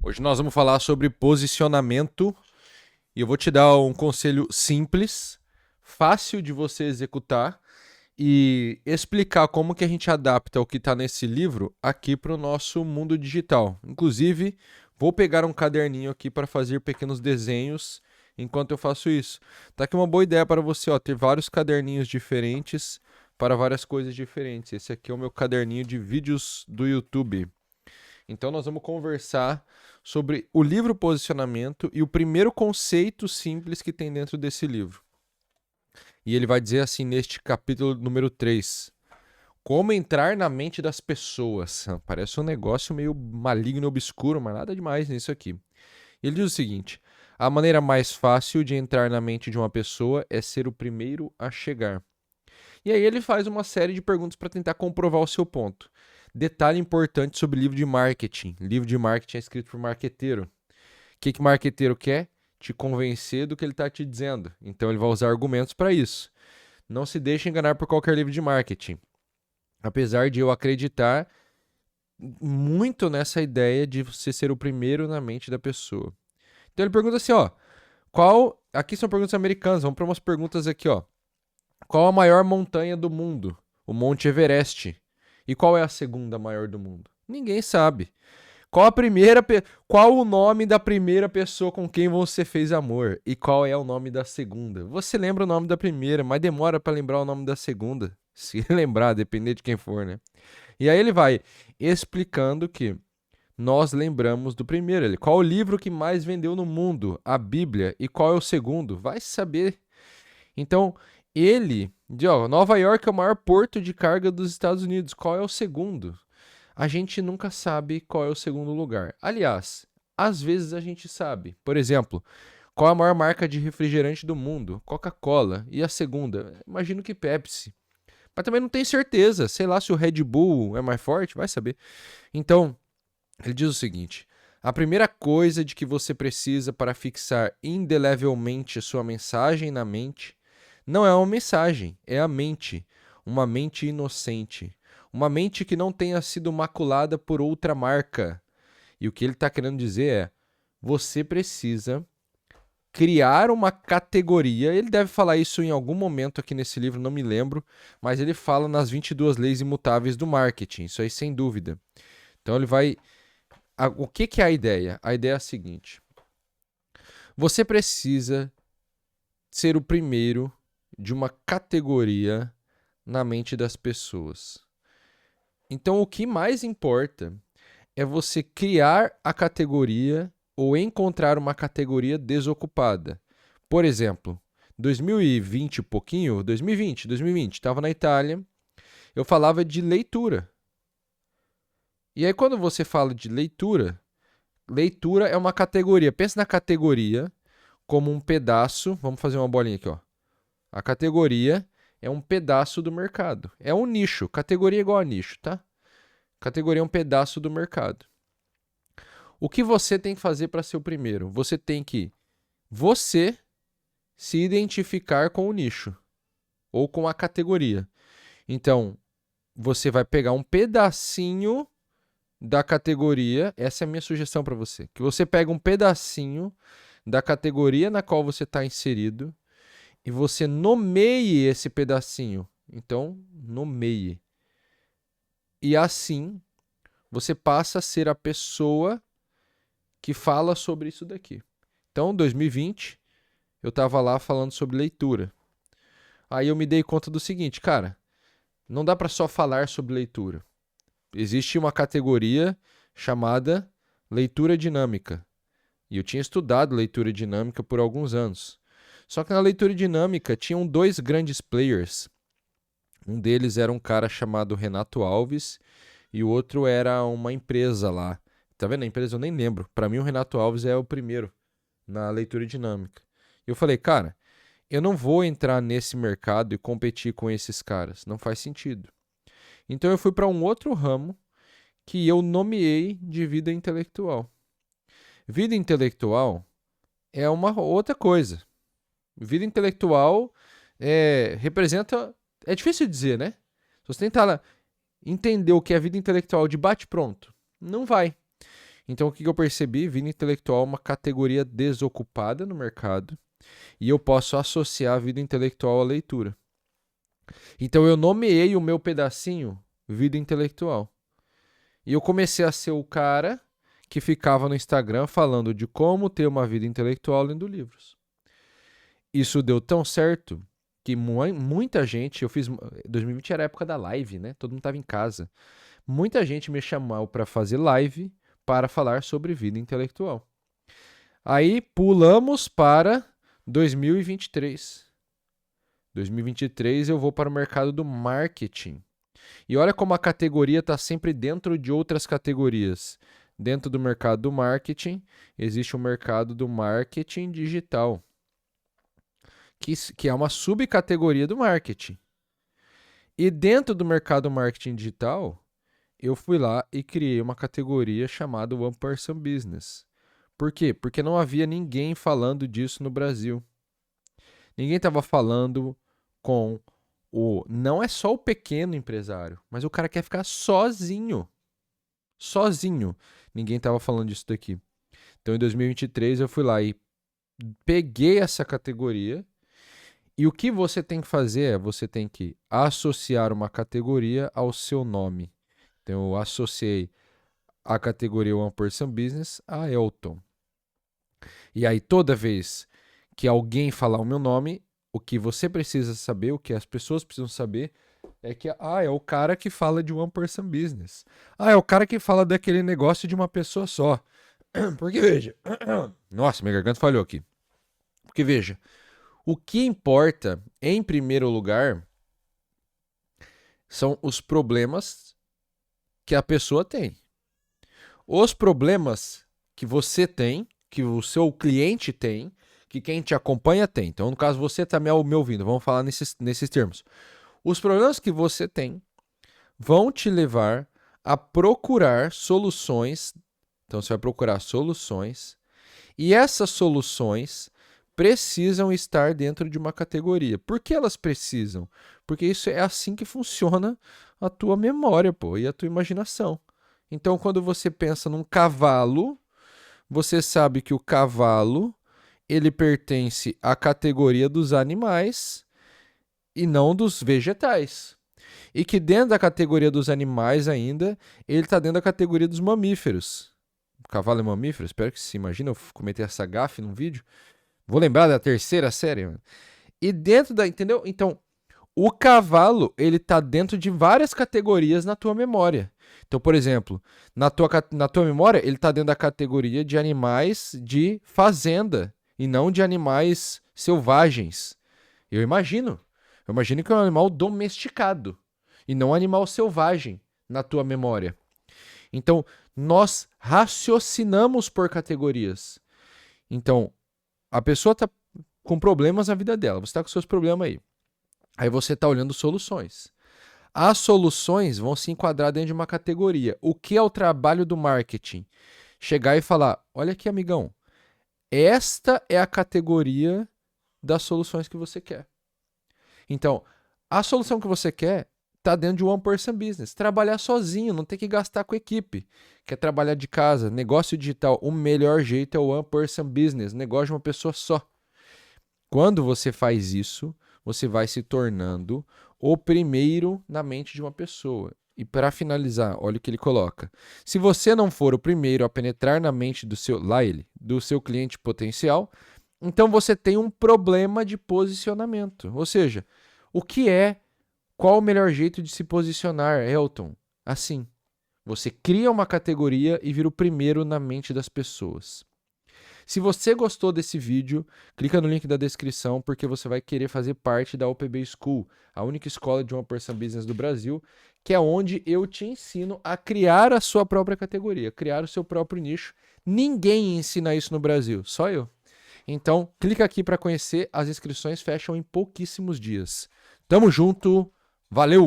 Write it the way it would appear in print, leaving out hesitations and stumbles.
Hoje nós vamos falar sobre posicionamento e eu vou te dar um conselho simples, fácil de você executar e explicar como que a gente adapta o que está nesse livro aqui para o nosso mundo digital. Inclusive, vou pegar um caderninho aqui para fazer pequenos desenhos enquanto eu faço isso. Tá aqui uma boa ideia para você, ó, ter vários caderninhos diferentes para várias coisas diferentes. Esse aqui é o meu caderninho de vídeos do YouTube. Então nós vamos conversar sobre o livro Posicionamento e o primeiro conceito simples que tem dentro desse livro. E ele vai dizer assim neste capítulo número 3: como entrar na mente das pessoas. Parece um negócio meio maligno e obscuro, mas nada demais nisso aqui. Ele diz o seguinte: a maneira mais fácil de entrar na mente de uma pessoa é ser o primeiro a chegar. E aí ele faz uma série de perguntas para tentar comprovar o seu ponto. Detalhe importante sobre livro de marketing. Livro de marketing é escrito por marqueteiro. O que marqueteiro quer? Te convencer do que ele está te dizendo. Então ele vai usar argumentos para isso. Não se deixe enganar por qualquer livro de marketing. Apesar de eu acreditar muito nessa ideia de você ser o primeiro na mente da pessoa. Então ele pergunta assim, ó, aqui são perguntas americanas, vamos para umas perguntas aqui, ó. Qual a maior montanha do mundo? O Monte Everest. E qual é a segunda maior do mundo? Ninguém sabe. Qual o nome da primeira pessoa com quem você fez amor? E qual é o nome da segunda? Você lembra o nome da primeira, mas demora para lembrar o nome da segunda. Se lembrar, depender de quem for, né? E aí ele vai explicando que nós lembramos do primeiro. Qual o livro que mais vendeu no mundo? A Bíblia. E qual é o segundo? Vai saber. Então, Nova York é o maior porto de carga dos Estados Unidos. Qual é o segundo? A gente nunca sabe qual é o segundo lugar. Aliás, às vezes a gente sabe. Por exemplo, qual é a maior marca de refrigerante do mundo? Coca-Cola. E a segunda? Imagino que Pepsi. Mas também não tenho certeza. Sei lá se o Red Bull é mais forte, vai saber. Então, ele diz o seguinte: a primeira coisa de que você precisa para fixar indelevelmente a sua mensagem na mente não é uma mensagem, é a mente. Uma mente inocente. Uma mente que não tenha sido maculada por outra marca. E o que ele está querendo dizer é: você precisa criar uma categoria. Ele deve falar isso em algum momento aqui nesse livro, não me lembro, mas ele fala nas 22 leis imutáveis do marketing, isso aí sem dúvida. Então ele vai... O que é a ideia? A ideia é a seguinte: você precisa ser o primeiro de uma categoria na mente das pessoas. Então, o que mais importa é você criar a categoria ou encontrar uma categoria desocupada. Por exemplo, 2020 e pouquinho, 2020, estava na Itália, eu falava de leitura. E aí, quando você fala de leitura, leitura é uma categoria. Pensa na categoria como um pedaço. Vamos fazer uma bolinha aqui, ó. A categoria é um pedaço do mercado. É um nicho. Categoria é igual a nicho, tá? Categoria é um pedaço do mercado. O que você tem que fazer para ser o primeiro? Você tem que se identificar com o nicho ou com a categoria. Então, você vai pegar um pedacinho da categoria. Essa é a minha sugestão para você. Que você pega um pedacinho da categoria na qual você está inserido e você nomeie esse pedacinho. Então, nomeie. E assim, você passa a ser a pessoa que fala sobre isso daqui. Então, em 2020, eu estava lá falando sobre leitura. Aí eu me dei conta do seguinte, cara, não dá para só falar sobre leitura. Existe uma categoria chamada leitura dinâmica. E eu tinha estudado leitura dinâmica por alguns anos. Só que na leitura dinâmica tinham dois grandes players. Um deles era um cara chamado Renato Alves e o outro era uma empresa lá. Tá vendo? A empresa eu nem lembro. Para mim o Renato Alves é o primeiro na leitura dinâmica. E eu falei, cara, eu não vou entrar nesse mercado e competir com esses caras. Não faz sentido. Então eu fui para um outro ramo que eu nomeei de vida intelectual. Vida intelectual é uma outra coisa. Vida intelectual representa... É difícil dizer, né? Se você tentar entender o que é vida intelectual de bate-pronto, não vai. Então, o que eu percebi? Vida intelectual é uma categoria desocupada no mercado e eu posso associar a vida intelectual à leitura. Então, eu nomeei o meu pedacinho vida intelectual. E eu comecei a ser o cara que ficava no Instagram falando de como ter uma vida intelectual lendo livros. Isso deu tão certo que muita gente, 2020 era a época da live, né? Todo mundo estava em casa. Muita gente me chamou para fazer live para falar sobre vida intelectual. Aí pulamos para 2023. 2023 eu vou para o mercado do marketing. E olha como a categoria está sempre dentro de outras categorias. Dentro do mercado do marketing, existe o mercado do marketing digital, que é uma subcategoria do marketing. E dentro do mercado do marketing digital, eu fui lá e criei uma categoria chamada One Person Business. Por quê? Porque não havia ninguém falando disso no Brasil. Ninguém estava falando com não é só o pequeno empresário, mas o cara quer ficar sozinho. Sozinho. Ninguém estava falando disso daqui. Então, em 2023, eu fui lá e peguei essa categoria. E o que você tem que fazer é, você tem que associar uma categoria ao seu nome. Então, eu associei a categoria One Person Business a Elton. E aí, toda vez que alguém falar o meu nome, o que você precisa saber, o que as pessoas precisam saber, é que, é o cara que fala de One Person Business. É o cara que fala daquele negócio de uma pessoa só. Porque, veja... Nossa, minha garganta falhou aqui. Porque, veja, o que importa, em primeiro lugar, são os problemas que a pessoa tem. Os problemas que você tem, que o seu cliente tem, que quem te acompanha tem. Então, no caso, você está me ouvindo, vamos falar nesses termos. Os problemas que você tem vão te levar a procurar soluções. Então, você vai procurar soluções. E essas soluções precisam estar dentro de uma categoria. Por que elas precisam? Porque isso é assim que funciona a tua memória, e a tua imaginação. Então, quando você pensa num cavalo, você sabe que o cavalo ele pertence à categoria dos animais e não dos vegetais. E que dentro da categoria dos animais ainda, ele está dentro da categoria dos mamíferos. O cavalo é mamífero? Espero que se imagine eu cometer essa gafe num vídeo. Vou lembrar da terceira série. Mano. E dentro da... Entendeu? Então, o cavalo, ele tá dentro de várias categorias na tua memória. Então, por exemplo, na tua memória, ele tá dentro da categoria de animais de fazenda e não de animais selvagens. Eu imagino que é um animal domesticado e não um animal selvagem na tua memória. Então, nós raciocinamos por categorias. Então, a pessoa está com problemas na vida dela, você está com seus problemas aí. Aí você está olhando soluções. As soluções vão se enquadrar dentro de uma categoria. O que é o trabalho do marketing? Chegar e falar, olha aqui, amigão, esta é a categoria das soluções que você quer. Então, a solução que você quer está dentro de One Person Business. Trabalhar sozinho, não ter que gastar com equipe. Quer trabalhar de casa, negócio digital. O melhor jeito é o One Person Business, negócio de uma pessoa só. Quando você faz isso, você vai se tornando o primeiro na mente de uma pessoa. E para finalizar, olha o que ele coloca. Se você não for o primeiro a penetrar na mente do seu cliente potencial, então você tem um problema de posicionamento. Ou seja, qual o melhor jeito de se posicionar, Elton? Assim, você cria uma categoria e vira o primeiro na mente das pessoas. Se você gostou desse vídeo, clica no link da descrição porque você vai querer fazer parte da UPB School, a única escola de One Person Business do Brasil, que é onde eu te ensino a criar a sua própria categoria, criar o seu próprio nicho. Ninguém ensina isso no Brasil, só eu. Então, clica aqui para conhecer, as inscrições fecham em pouquíssimos dias. Tamo junto, valeu!